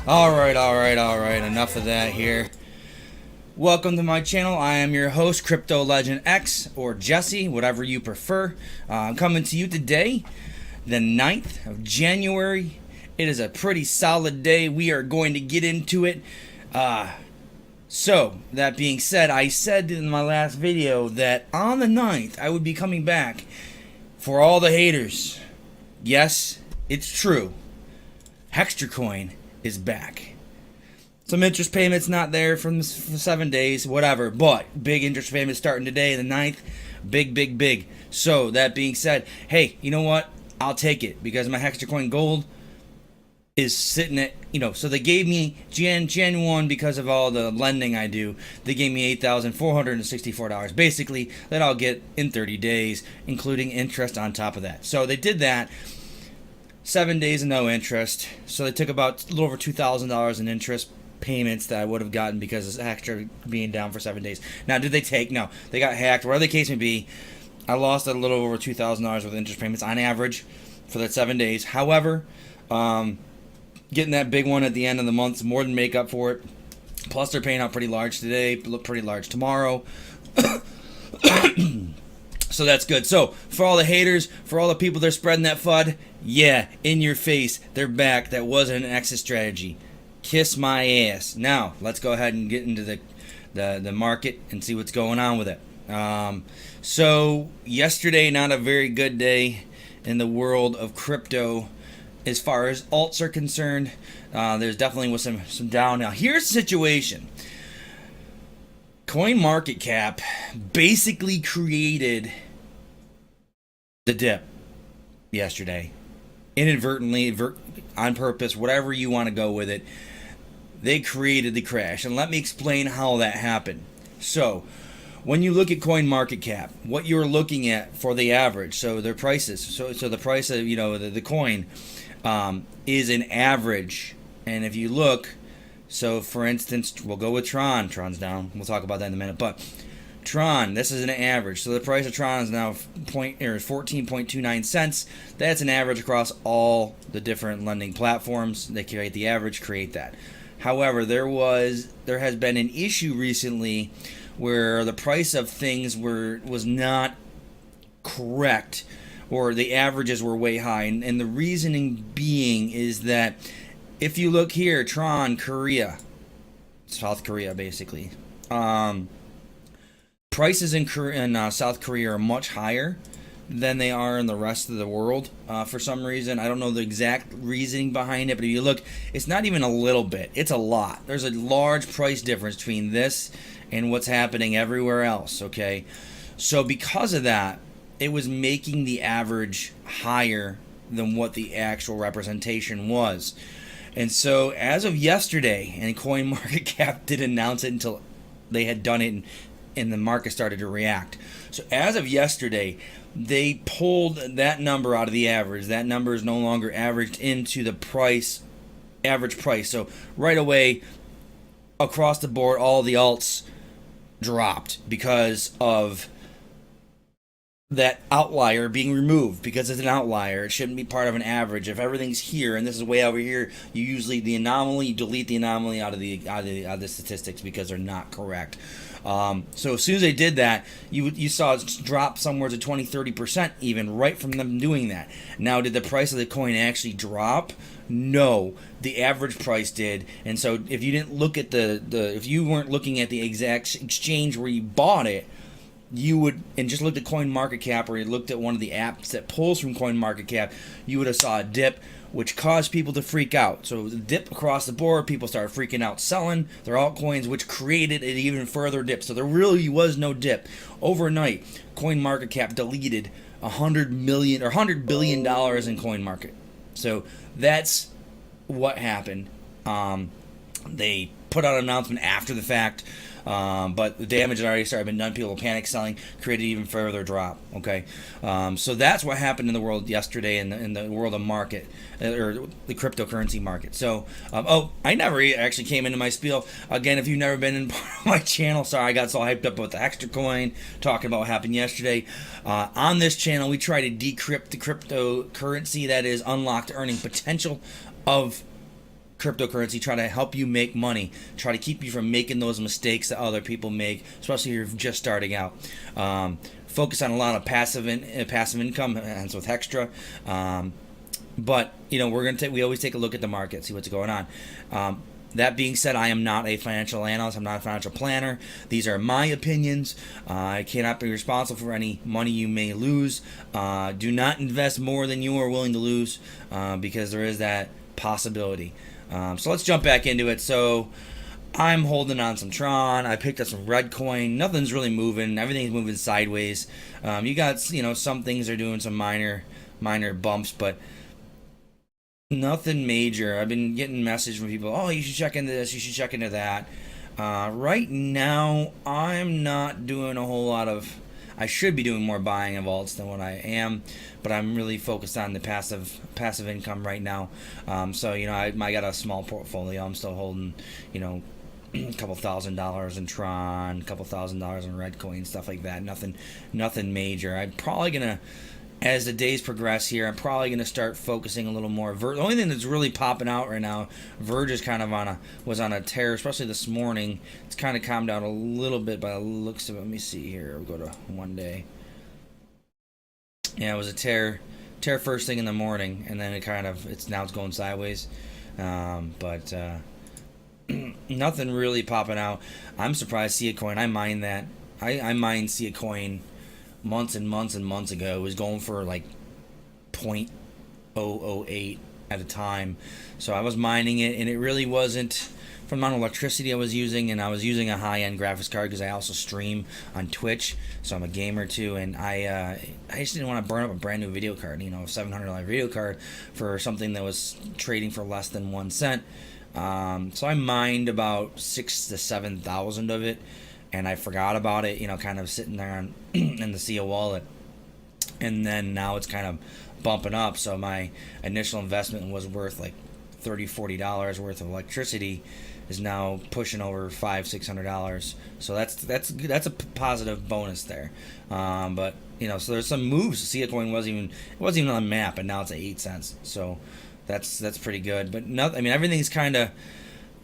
Alright, enough of that here. Welcome to my channel. I am your host, Crypto Legendx, or Jesse, whatever you prefer. I'm coming to you today, the 9th of January. It is a pretty solid day. We are going to get into it. So, that being said, I said in my last video that on the 9th, I would be coming back for all the haters. Yes, it's true. Hextra coin is back. Some interest payments not there for 7 days, whatever, but big interest payments starting today, the 9th. Big. So, that being said, hey, you know what? I'll take it because my Hextra coin gold is sitting at, so they gave me Jan 1 because of all the lending I do. They gave me $8,464. Basically, that I'll get in 30 days, including interest on top of that. So they did that. 7 days of no interest. So they took about a little over $2,000 in interest payments that I would have gotten because of Hextra being down for 7 days. Now, did they take? No. They got hacked. Whatever the case may be, I lost a little over $2,000 with interest payments on average for that 7 days. However, getting that big one at the end of the month is more than make up for it. Plus, they're paying out pretty large today, pretty large tomorrow. So that's good. So, for all the haters, for all the people that are spreading that FUD, yeah, in your face, they're back. That wasn't an exit strategy. Kiss my ass. Now, let's go ahead and get into the market and see what's going on with it. So, yesterday, not a very good day in the world of crypto. As far as alts are concerned, there's definitely was some down. Now, here's the situation. CoinMarketCap basically created the dip yesterday. Inadvertently, on purpose, whatever you want to go with it. They created the crash. And let me explain how that happened. So, when you look at CoinMarketCap, what you're looking at for the average, so their prices, so the price of the coin is an average. And if you look, so for instance, we'll go with Tron. Tron's down. We'll talk about that in a minute. But Tron, this is an average. So the price of Tron is now 14.29 cents. That's an average across all the different lending platforms. They create the average, create that. However, there has been an issue recently where the price of things was not correct, or the averages were way high. And the reasoning being is that if you look here, Tron, Korea, South Korea basically, prices in South Korea are much higher than they are in the rest of the world for some reason. I don't know the exact reasoning behind it, but if you look, it's not even a little bit. It's a lot. There's a large price difference between this and what's happening everywhere else, okay? So because of that, it was making the average higher than what the actual representation was. And so as of yesterday, and CoinMarketCap didn't announce it until they had done it and the market started to react. So as of yesterday, they pulled that number out of the average. That number is no longer averaged into the average price. So right away, across the board, all the alts dropped because of that outlier being removed. Because it's an outlier, it shouldn't be part of an average. If everything's here and this is way over here, you usually you delete the anomaly out of the statistics because they're not correct. So as soon as they did that, you saw it drop somewhere to 20-30% even right from them doing that. Now, did the price of the coin actually drop? No, the average price did. And so if you didn't look at if you weren't looking at the exact exchange where you bought it, you would, and just looked at CoinMarketCap, or you looked at one of the apps that pulls from CoinMarketCap, you would have saw a dip, which caused people to freak out. So the dip across the board, people started freaking out, selling their altcoins, which created an even further dip. So there really was no dip. Overnight, CoinMarketCap deleted $100 billion in CoinMarket. So that's what happened. They put out an announcement after the fact. But the damage had already started been done. People panic selling, created even further drop. Okay, so that's what happened in the world yesterday in the world of market, or the cryptocurrency market. So, I never actually came into my spiel. Again, if you've never been in part of my channel, sorry, I got so hyped up about the Hextra coin, talking about what happened yesterday. On this channel, we try to decrypt the cryptocurrency, that is unlocked earning potential of cryptocurrency, try to help you make money, try to keep you from making those mistakes that other people make, especially if you're just starting out. Focus on a lot of passive income, hence with Hextra. But we always take a look at the market, see what's going on. That being said, I am not a financial analyst. I'm not a financial planner. These are my opinions. I cannot be responsible for any money you may lose. Do not invest more than you are willing to lose, because there is that possibility. So let's jump back into it. So I'm holding on some Tron. I picked up some red coin. Nothing's really moving. Everything's moving sideways. You got, some things are doing some minor bumps, but nothing major. I've been getting messages from people, oh, you should check into this, you should check into that. Right now, I'm not doing a whole lot of... I should be doing more buying of alts than what I am, but I'm really focused on the passive income right now. So, I got a small portfolio. I'm still holding, a couple $1,000s in Tron, a couple $1,000s in red coin, stuff like that. Nothing major. I'm probably going to... As the days progress here, I'm probably going to start focusing a little more. The only thing that's really popping out right now, Verge is kind of was on a tear, especially this morning. It's kind of calmed down a little bit by the looks of it. Let me see here. We'll go to 1 day. Yeah, it was a tear first thing in the morning, and then it's going sideways. But nothing really popping out. I'm surprised Sia Coin. I mined that. I mined Sia Coin months and months and months ago. It was going for like 0.008 at a time. So I was mining it, and it really wasn't from the amount of electricity I was using, and I was using a high-end graphics card because I also stream on Twitch, so I'm a gamer too, and I just didn't want to burn up a brand new video card, a $700 video card for something that was trading for less than 1 cent. So I mined about 6,000 to 7,000 of it, and I forgot about it, kind of sitting there in the Sia wallet. And then now it's kind of bumping up. So my initial investment was worth like $30, $40 worth of electricity, is now pushing over $500-$600. So that's a positive bonus there. But so there's some moves. Sia Coin wasn't even on the map, and now it's at 8 cents. So that's pretty good. But everything's kind of...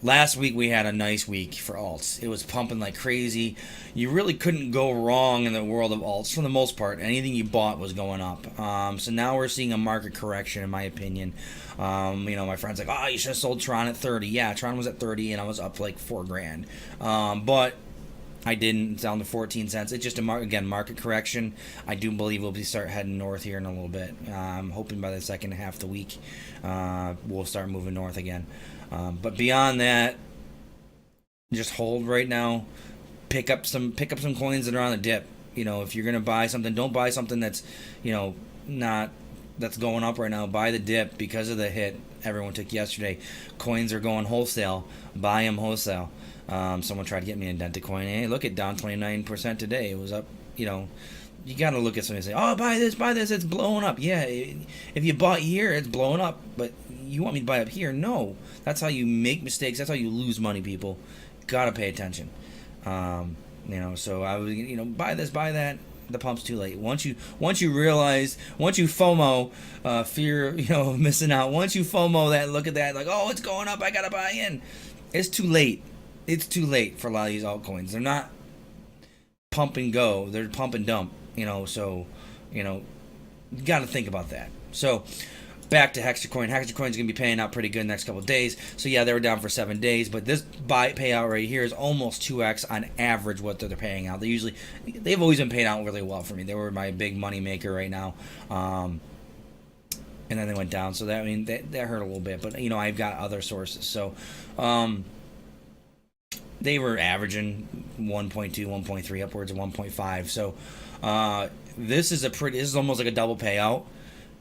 Last week we had a nice week for alts. It was pumping like crazy. You really couldn't go wrong in the world of alts for the most part. Anything you bought was going up. So now we're seeing a market correction, in my opinion. My friend's like, oh, you should have sold Tron at 30. Yeah, Tron was at 30 and I was up like $4,000. But I didn't. It's down to 14 cents. It's just market correction. I do believe we'll start heading north here in a little bit. I'm hoping by the second half of the week we'll start moving north again. But beyond that, just hold right now. Pick up some coins that are on the dip. If you're gonna buy something, don't buy something that's that's going up right now. Buy the dip because of the hit everyone took yesterday. Coins are going wholesale. Buy them wholesale. Someone tried to get me in Dentacoin. Hey, look, it down 29% today. It was up. You got to look at something and say, oh, buy this, it's blowing up. Yeah, if you bought here, it's blowing up, but you want me to buy up here? No. That's how you make mistakes. That's how you lose money, people. Got to pay attention. So I was, buy this, buy that. The pump's too late. Once you realize, once you FOMO, fear, missing out. Once you FOMO that, look at that, like, oh, it's going up, I got to buy in. It's too late. It's too late for a lot of these altcoins. They're not pump and go. They're pump and dump. So, you got to think about that. So, back to Hextra Coin. Hextra Coin's going to be paying out pretty good in the next couple of days. So, yeah, they were down for 7 days. But this payout right here is almost 2x on average what they're paying out. They've always been paying out really well for me. They were my big money maker right now. And then they went down. So, that hurt a little bit. But, I've got other sources. So, they were averaging 1.2, 1.3, upwards of 1.5. So this is almost like a double payout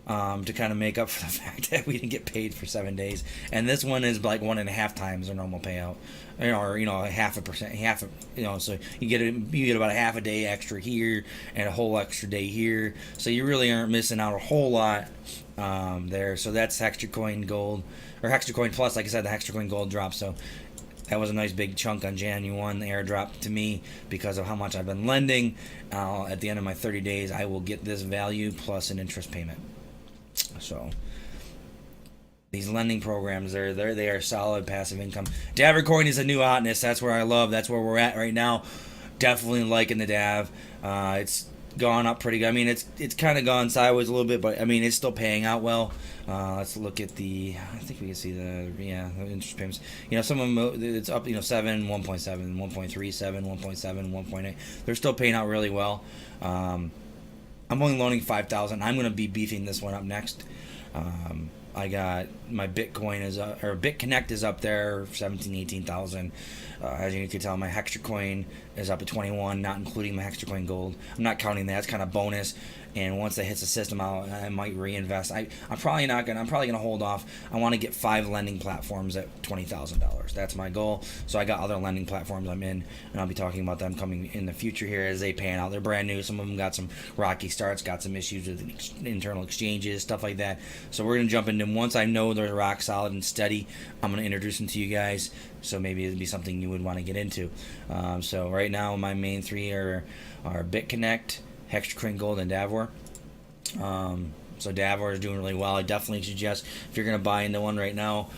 to kind of make up for the fact that we didn't get paid for 7 days. And this one is like 1.5 times their normal payout, or 0.5%, so you get about a half a day extra here and a whole extra day here. So you really aren't missing out a whole lot there. So that's Hextra Coin Gold, or Hextra Coin Plus. Like I said, the Hextra Coin Gold dropped. So that was a nice big chunk on January 1, the airdrop to me because of how much I've been lending. At the end of my 30 days, I will get this value plus an interest payment. So These lending programs, they are solid passive income. Dav coin is a new hotness. That's where I love. That's where we're at right now. Definitely liking the Dav. It's gone up pretty good. I mean, it's kind of gone sideways a little bit, but I mean, it's still paying out well. Let's look at the. I think we can see the interest payments. You know, some of them it's up. You know, 7, 1.7, 1.37, 1.7, 1.8. They're still paying out really well. I'm only loaning 5,000. I'm going to be beefing this one up next. I got my Bitcoin is up, or BitConnect is up there, 17,000, 18,000. As you can tell, my Hextra coin is up at 21, not including my Hextra coin gold. I'm not counting that; it's kind of bonus. And once that hits the system, I might reinvest. I'm probably not gonna. I'm probably gonna hold off. I want to get 5 lending platforms at $20,000. That's my goal. So I got other lending platforms I'm in, and I'll be talking about them coming in the future here as they pan out. They're brand new. Some of them got some rocky starts, got some issues with internal exchanges, stuff like that. So we're gonna jump into them. Once I know they're rock solid and steady, I'm gonna introduce them to you guys. So maybe it'd be something you would want to get into. So right now, my main 3 are BitConnect, Hextra coin gold, and Davor. So Davor is doing really well. I definitely suggest if you're going to buy into one right now,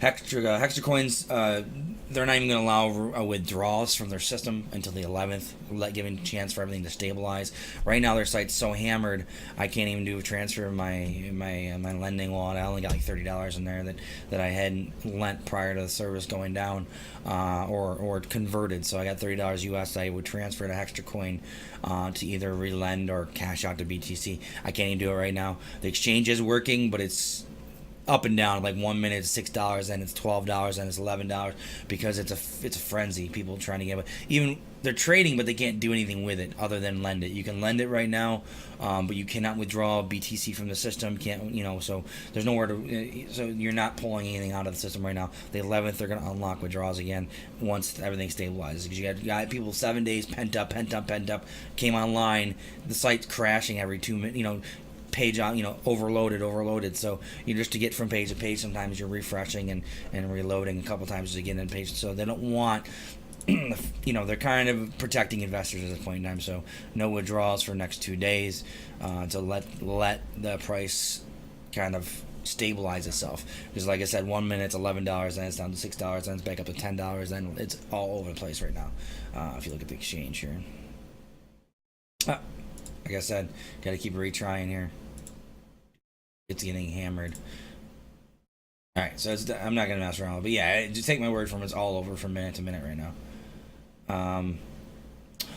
Hextra coins, they're not even going to allow withdrawals from their system until the 11th, giving a chance for everything to stabilize. Right now, their site's so hammered, I can't even do a transfer of my lending wallet. I only got like $30 in there that I hadn't lent prior to the service going down, or converted. So I got $30 US that I would transfer to Hextra coin to either relend or cash out to BTC. I can't even do it right now. The exchange is working, but it's up and down. Like 1 minute it's $6, then it's $12, then it's $11, because it's a frenzy. People trying to get it. Even they're trading, but they can't do anything with it other than lend it. You can lend it right now, but you cannot withdraw BTC from the system. Can't, so there's nowhere to. So you're not pulling anything out of the system right now. The 11th they're going to unlock withdrawals again once everything stabilizes, because you got people 7 days pent up, came online. The site's crashing every 2 minutes. Page on, overloaded. So just to get from page to page, sometimes you're refreshing and reloading a couple times to get in page. So they don't want, they're kind of protecting investors at this point in time. So no withdrawals for the next 2 days to let the price kind of stabilize itself. Because like I said, 1 minute it's $11, then it's down to $6, then it's back up to $10, then it's all over the place right now. If you look at the exchange here. Like I said, got to keep retrying here. It's getting hammered. All right, so I'm not gonna mess around, but yeah, just take my word from it. It's all over from minute to minute right now.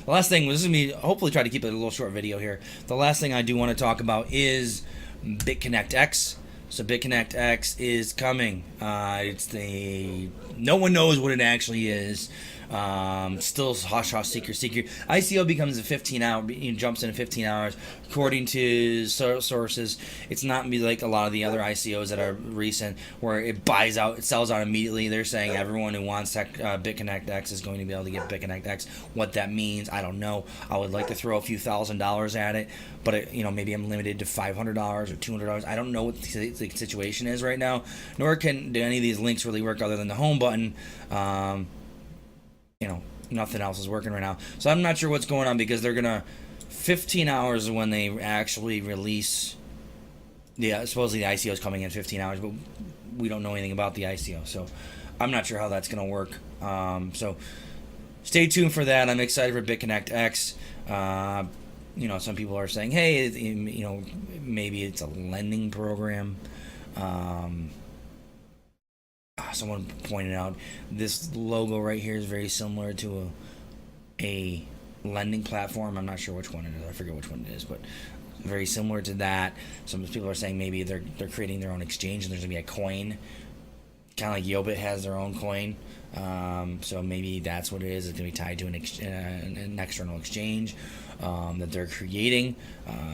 The last thing, this is me. Hopefully, try to keep it a little short video here. The last thing I do want to talk about is BitConnect X. So BitConnect X is coming. No one knows what it actually is. Still hush secret. ICO becomes a 15-hour, jumps in 15 hours. According to sources, it's not be like a lot of the other ICOs that are recent, where it sells out immediately. They're saying everyone who wants BitConnect X is going to be able to get BitConnect X. What that means, I don't know. I would like to throw a few $1,000s at it, but maybe I'm limited to $500 or $200. I don't know what the situation is right now, nor do any of these links really work other than the home button. Nothing else is working right now. So I'm not sure what's going on, because they're going to 15 hours when they actually release. Yeah, supposedly the ICO is coming in 15 hours, but we don't know anything about the ICO. So I'm not sure how that's going to work. So stay tuned for that. I'm excited for BitConnect X. Some people are saying, hey, maybe it's a lending program. Someone pointed out this logo right here is very similar to a lending platform. I'm not sure which one it is. I forget which one it is, but very similar to that. Some people are saying maybe they're creating their own exchange, and there's gonna be a coin, kind of like Yobit has their own coin. So maybe that's what it is. It's gonna be tied to an external exchange that they're creating,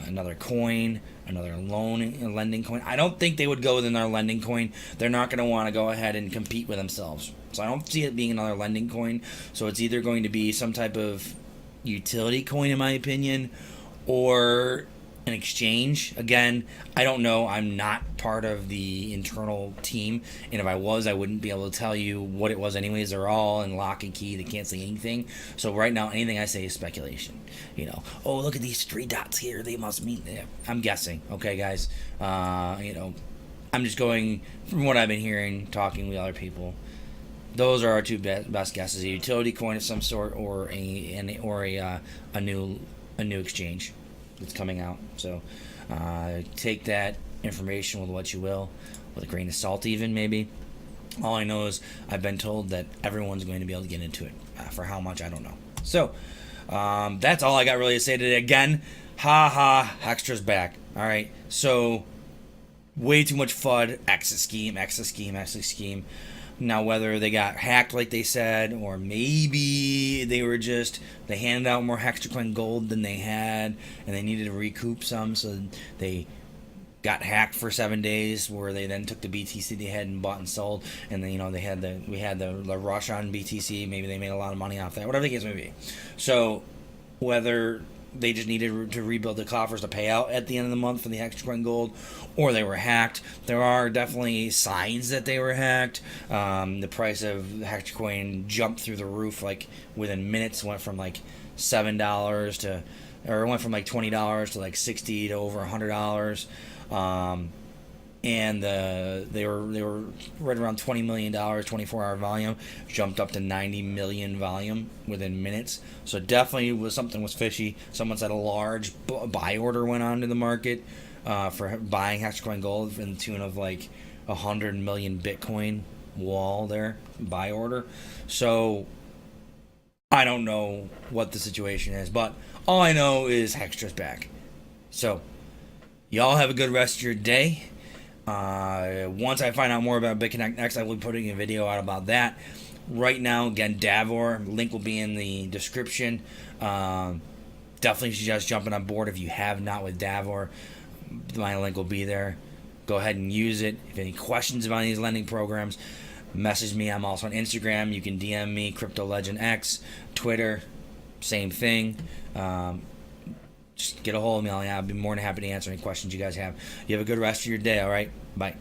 another coin, another lending coin. I don't think they would go with another lending coin. They're not going to want to go ahead and compete with themselves. So I don't see it being another lending coin. So it's either going to be some type of utility coin, in my opinion, or an exchange. Again, I don't know. I'm not part of the internal team, and if I was, I wouldn't be able to tell you what it was anyways. They're all in lock and key. They can't say anything. So right now, anything I say is speculation. Oh, look at these 3 dots here. They must mean that. I'm guessing. Okay, guys. I'm just going from what I've been hearing, talking with other people. Those are our two best guesses: a utility coin of some sort, or a new exchange that's coming out. So take that information with what you will, with a grain of salt, even maybe. All I know is I've been told that everyone's going to be able to get into it. For how much, I don't know. So that's all I got really to say today. Again, Hextra's back. All right, so way too much FUD. Exit scheme. Now, whether they got hacked like they said, or maybe they handed out more Hextra gold than they had, and they needed to recoup some, so they got hacked for 7 days, where they then took the BTC they had and bought and sold, and then we had the rush on BTC. Maybe they made a lot of money off that, whatever the case may be. So whether they just needed to rebuild the coffers to pay out at the end of the month for the Hextra gold, or they were hacked. There are definitely signs that they were hacked. The price of Hextra jumped through the roof, like within minutes. Went from like $7 to, or it went from like $20 to like $60 to over $100. And they were right around $20 million, 24-hour volume, jumped up to 90 million volume within minutes. So definitely something was fishy. Someone said a large buy order went onto the market for buying Hextra gold in the tune of like 100 million Bitcoin wall there, buy order. So I don't know what the situation is, but all I know is Hextra's back. So y'all have a good rest of your day. Once I find out more about BitConnect Next, I will be putting a video out about that. Right now, again, Davor, link will be in the description. Definitely suggest jumping on board if you have not with Davor. My link will be there. Go ahead and use it. If any questions about these lending programs, message me. I'm also on Instagram. You can DM me, Crypto Legendx. Twitter, same thing. Just get a hold of me. I'll be more than happy to answer any questions you guys have. You have a good rest of your day, all right? Bye.